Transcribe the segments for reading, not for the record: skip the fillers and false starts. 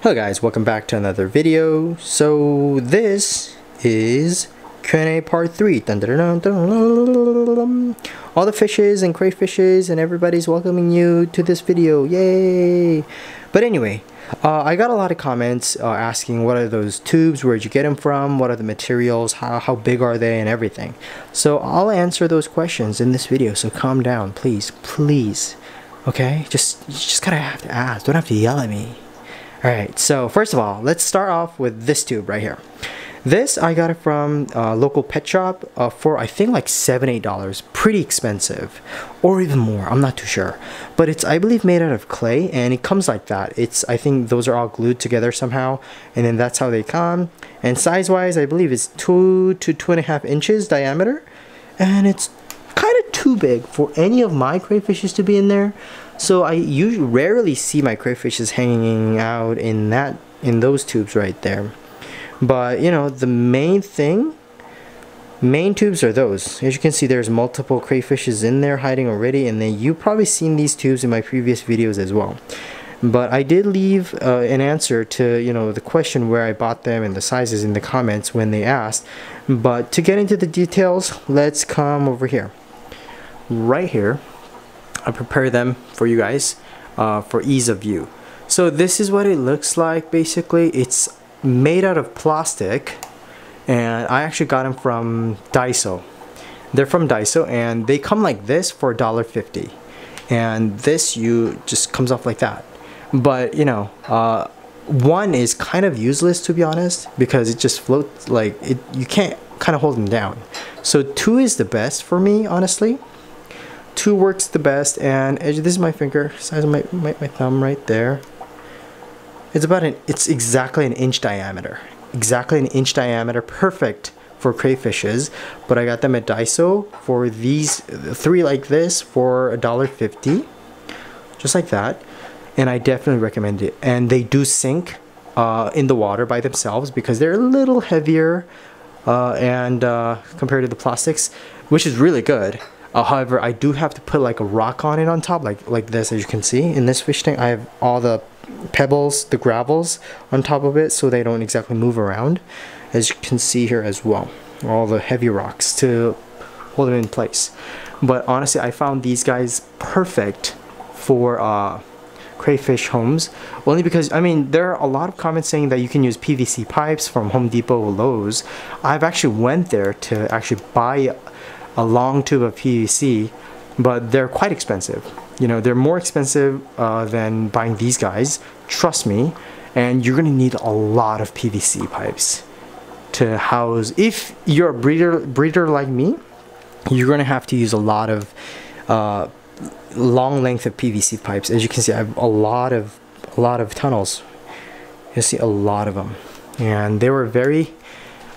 Hello guys, welcome back to another video. So this is Q&A part 3. Dun, dun, dun, dun, dun, dun. All the fishes and crayfishes and everybody's welcoming you to this video. Yay! But anyway, I got a lot of comments asking what are those tubes, where'd you get them from, what are the materials, how big are they, and everything. So I'll answer those questions in this video, so calm down, please. Okay? You just gotta have to ask, don't have to yell at me. Alright, so first of all, let's start off with this tube right here. This, I got it from a local pet shop for I think like $7-8. Pretty expensive. Or even more, I'm not too sure. But it's, I believe, made out of clay, and it comes like that. I think those are all glued together somehow, and then that's how they come. And size-wise, I believe it's 2 to 2.5 inches diameter. And it's kind of too big for any of my crayfishes to be in there. So I usually rarely see my crayfishes hanging out in those tubes right there. But you know, the main tubes are those. As you can see, there's multiple crayfishes in there hiding already, and then you've probably seen these tubes in my previous videos as well. But I did leave an answer to the question where I bought them and the sizes in the comments when they asked. But to get into the details, let's come over here. Right here, I prepare them for you guys for ease of view. So this is what it looks like. Basically, it's made out of plastic, and I actually got them from Daiso. They're from Daiso, and they come like this for $1.50, and this just comes off like that. But one is kind of useless, to be honest, because it just floats like it. You can't kind of hold them down. So 2 is the best for me, honestly. 2 works the best, and this is my finger size of my thumb right there. It's exactly an inch diameter. Exactly an inch diameter, perfect for crayfishes. But I got them at Daiso for these 3 like this for $1.50, just like that. And I definitely recommend it. And they do sink in the water by themselves because they're a little heavier compared to the plastics, which is really good. However, I do have to put like a rock on it on top, like this. As you can see in this fish tank, I have all the pebbles, the gravels on top of it, so they don't exactly move around, as you can see here as well. All the heavy rocks to hold them in place. But honestly, I found these guys perfect for crayfish homes, only because there are a lot of comments saying that you can use PVC pipes from Home Depot or Lowe's. I've actually went there to actually buy a long tube of PVC, but they're quite expensive. They're more expensive than buying these guys, trust me. And you're gonna need a lot of PVC pipes to house. If you're a breeder like me, you're gonna have to use a lot of long length of PVC pipes. As you can see, I have a lot of tunnels. You see a lot of them, and they were very,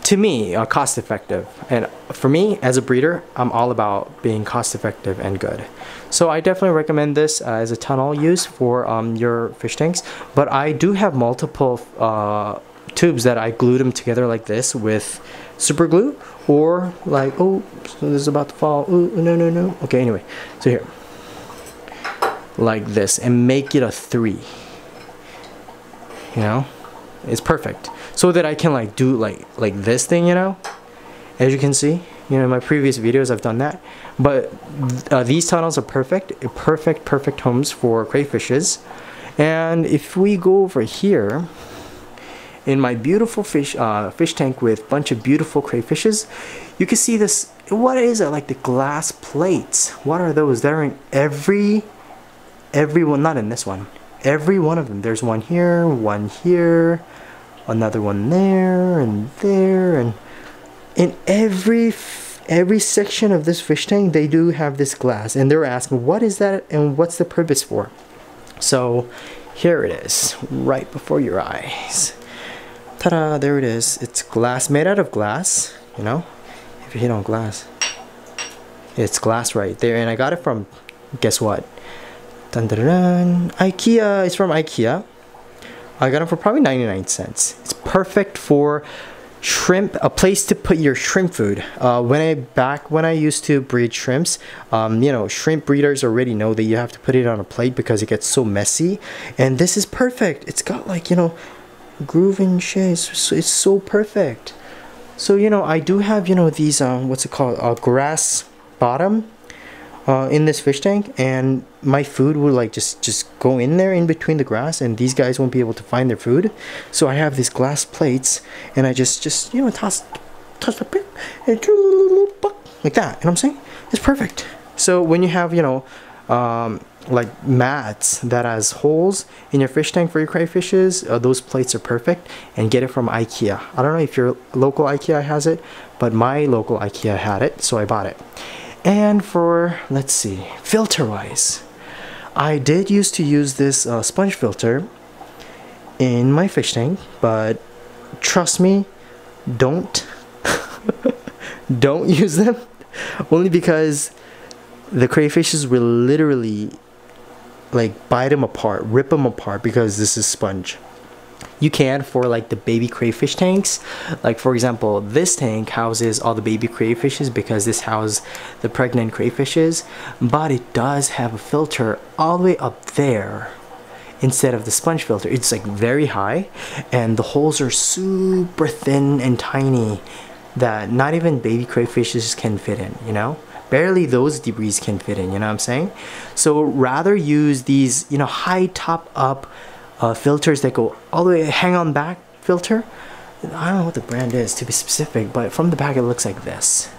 to me, cost effective. And for me as a breeder, I'm all about being cost effective and good. So I definitely recommend this as a tunnel use for your fish tanks. But I do have multiple tubes that I glued them together like this with super glue, or like, oh, so this is about to fall. Ooh, no. Okay, anyway, so here, like this, and make it a 3. It's perfect, so that I can like do like this thing, as you can see. In my previous videos I've done that. But these tunnels are perfect homes for crayfishes. And if we go over here in my beautiful fish tank with a bunch of beautiful crayfishes, you can see this. What is it? Like the glass plates. What are those? They're in every one, not in this one. Every one of them. There's one here, another one there, and there, and in every section of this fish tank, they do have this glass, and they're asking, what is that and what's the purpose for? So here it is, right before your eyes. Ta-da! There it is. It's glass, made out of glass. If you hit on glass, it's glass right there. And I got it from, guess what? Dun, dun, dun, dun. IKEA. It's from IKEA. I got it for probably 99 cents. It's perfect for shrimp, a place to put your shrimp food. When I used to breed shrimps, shrimp breeders already know that you have to put it on a plate because it gets so messy. And this is perfect. It's got like, groove and shit. It's so perfect. So you know, I do have, you know, these what's it called, grass bottom in this fish tank, and my food will like just go in there in between the grass, and these guys won't be able to find their food. So I have these glass plates, and I just you know, toss the pip and like that. You know what I'm saying? It's perfect. So when you have, you know, like mats that has holes in your fish tank for your crayfishes, those plates are perfect. And get it from IKEA. I don't know if your local IKEA has it, but my local IKEA had it, so I bought it. And for, let's see, filter wise, I did used to use this sponge filter in my fish tank, but trust me, don't don't use them, only because the crayfishes will literally like bite them apart, rip them apart, because this is sponge. You can for like the baby crayfish tanks, like for example this tank houses all the baby crayfishes because this houses the pregnant crayfishes, but it does have a filter all the way up there instead of the sponge filter. It's like very high, and the holes are super thin and tiny that not even baby crayfishes can fit in, you know. Barely those debris can fit in, you know what I'm saying? So rather use these, you know, high top up filters that go all the way, hang on back filter. I don't know what the brand is to be specific, but from the back it looks like this.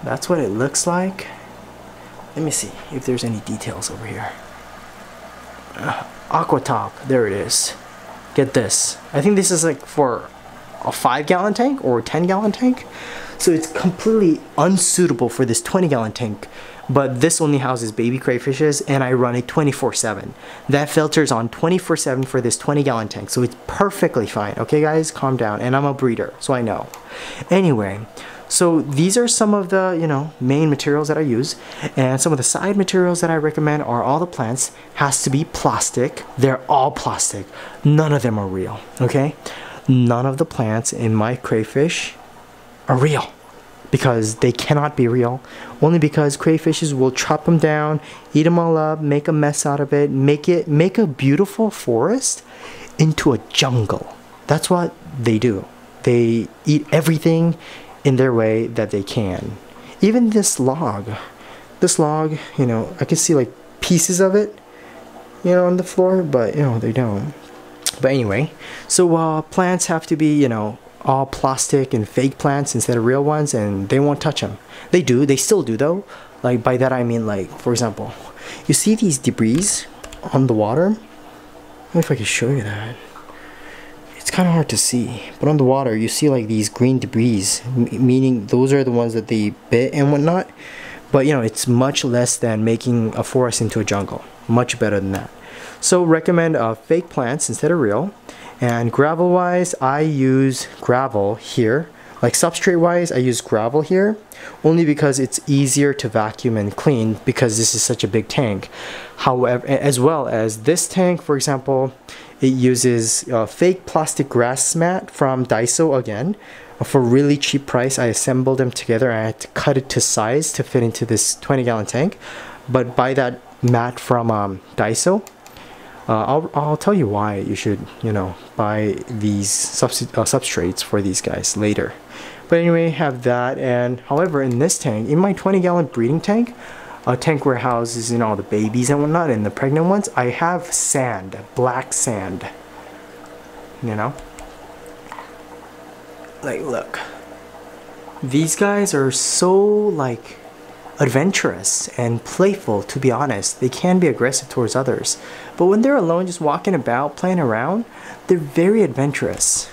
That's what it looks like. Let me see if there's any details over here. Aqua Top, there it is. Get this. I think this is like for a 5-gallon tank or a 10-gallon tank. So it's completely unsuitable for this 20-gallon tank. But this only houses baby crayfishes, and I run it 24/7. That filter's on 24/7 for this 20-gallon tank, so it's perfectly fine. Okay guys, calm down. And I'm a breeder, so I know. Anyway, so these are some of the, you know, main materials that I use, and some of the side materials that I recommend are all the plants has to be plastic. They're all plastic. None of them are real, okay? None of the plants in my crayfish are real, because they cannot be real, only because crayfishes will chop them down, eat them all up, make a mess out of it, make a beautiful forest into a jungle. That's what they do. They eat everything in their way that they can. Even this log, you know, I can see like pieces of it, you know, on the floor, but you know, they don't. But anyway, so plants have to be, you know, all plastic and fake plants instead of real ones, and they won't touch them. They still do though. Like by that I mean, like for example, you see these debris on the water? I don't know if I can show you that. It's kind of hard to see, but on the water you see like these green debris, meaning those are the ones that they bit and whatnot. But you know, it's much less than making a forest into a jungle. Much better than that. So recommend fake plants instead of real. And gravel wise, I use gravel here. Like substrate wise, I use gravel here only because it's easier to vacuum and clean, because this is such a big tank. However, as well as this tank, for example, it uses fake plastic grass mat from Daiso again. For really cheap price, I assembled them together. I had to cut it to size to fit into this 20-gallon tank. But buy that mat from Daiso. I'll tell you why you should, you know, buy these substrates for these guys later. But anyway, have that. And however, in this tank, in my 20-gallon breeding tank, a tank where houses, you know, all the babies and whatnot, and the pregnant ones, I have sand, black sand, you know. Like, look, these guys are so like adventurous and playful, to be honest. They can be aggressive towards others, but when they're alone just walking about playing around, they're very adventurous.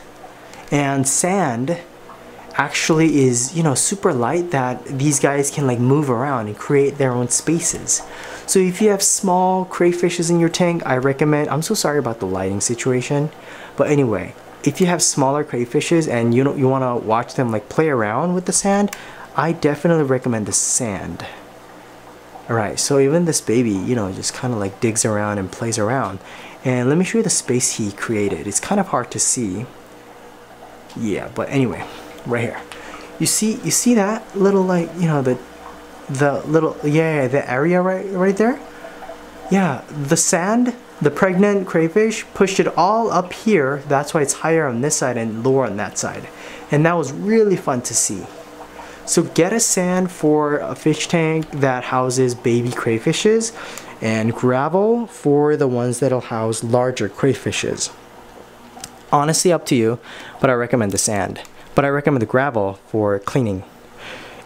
And sand actually is, you know, super light, that these guys can like move around and create their own spaces. So if you have small crayfishes in your tank, I recommend, I'm so sorry about the lighting situation, but anyway, if you have smaller crayfishes and you want to watch them like play around with the sand, I definitely recommend the sand. Alright, so even this baby, you know, just kind of like digs around and plays around. And let me show you the space he created. It's kind of hard to see. Yeah, but anyway, right here. You see that little, like, you know, the little, yeah, the area right there? Yeah, the sand the pregnant crayfish pushed it all up here. That's why it's higher on this side and lower on that side. And that was really fun to see. So get a sand for a fish tank that houses baby crayfishes, and gravel for the ones that'll house larger crayfishes. Honestly, up to you, but I recommend the sand. But I recommend the gravel for cleaning.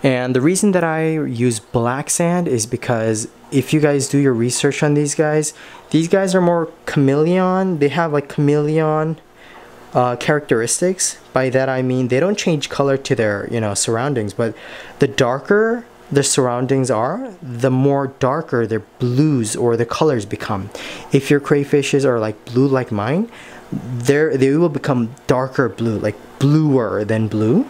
And the reason that I use black sand is because if you guys do your research on these guys are more chameleon. They have like chameleon characteristics. By that I mean they don't change color to their, you know, surroundings, but the darker the surroundings are, the more darker their blues or the colors become. If your crayfishes are like blue like mine, they will become darker blue, like bluer than blue.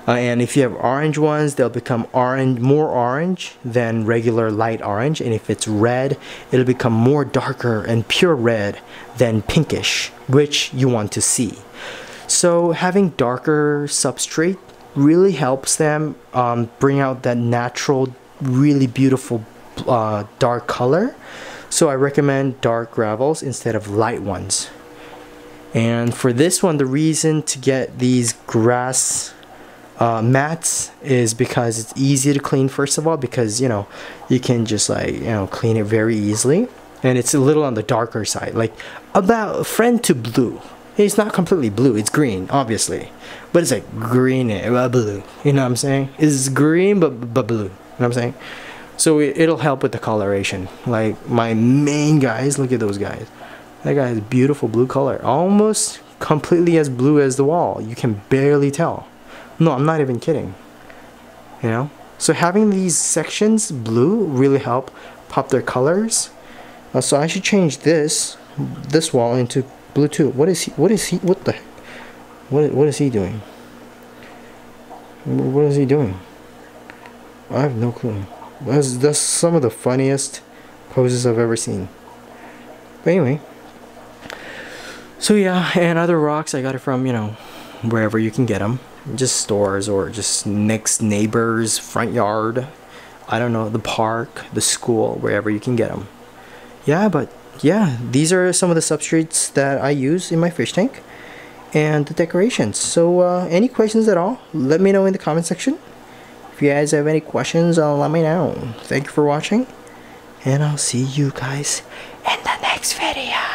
And if you have orange ones, they'll become orange, more orange than regular light orange. And if it's red, it'll become more darker and pure red than pinkish, which you want to see. So having darker substrate really helps them bring out that natural, really beautiful dark color. So I recommend dark gravels instead of light ones. And for this one, the reason to get these grass mats is because it's easy to clean, first of all, because you know you can just like, you know, clean it very easily, and it's a little on the darker side, like about a friend to blue. It's not completely blue, it's green obviously, but it's like green blue, you know what I'm saying? It's green but blue, you know what I'm saying? So it'll help with the coloration. Like my main guys, look at those guys. That guy has beautiful blue color, almost completely as blue as the wall. You can barely tell. No, I'm not even kidding. You know? So having these sections blue really help pop their colors. So I should change this wall into blue too. What is he doing? What is he doing? I have no clue. That's some of the funniest poses I've ever seen. But anyway. So yeah, and other rocks I got it from, you know, wherever you can get them. Just stores or just next neighbor's front yard. I don't know, the park, the school, wherever you can get them. Yeah, but yeah, these are some of the substrates that I use in my fish tank and the decorations. So any questions at all, let me know in the comment section. If you guys have any questions, let me know. Thank you for watching, and I'll see you guys in the next video.